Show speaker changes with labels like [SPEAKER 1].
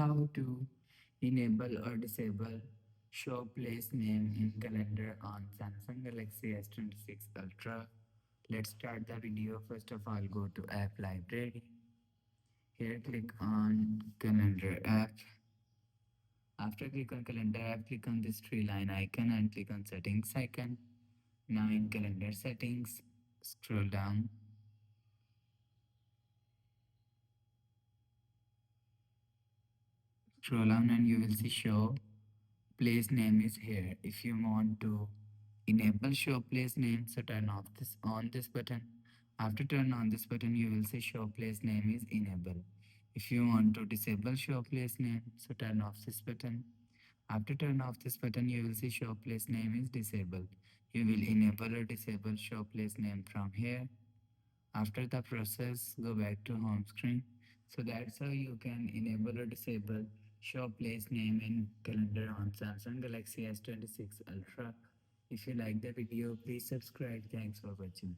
[SPEAKER 1] how to enable or disable show place name in calendar on Samsung Galaxy S26 Ultra. Let's start the video. First of all, go to app library. Here click on calendar app. After click on calendar app, click on this three line icon and click on settings icon. Now in calendar settings, scroll down. Scroll down and you will see show place name is here. If you want to enable show place name, so turn off this on this button. After turn on this button, you will see show place name is enable. If you want to disable show place name, so turn off this button. After turn off this button, you will see show place name is disabled. You will enable or disable show place name from here. After the process, go back to home screen. So that's how you can enable or disable show place name in calendar on Samsung Galaxy S26 Ultra. If you like the video, please subscribe. Thanks for watching.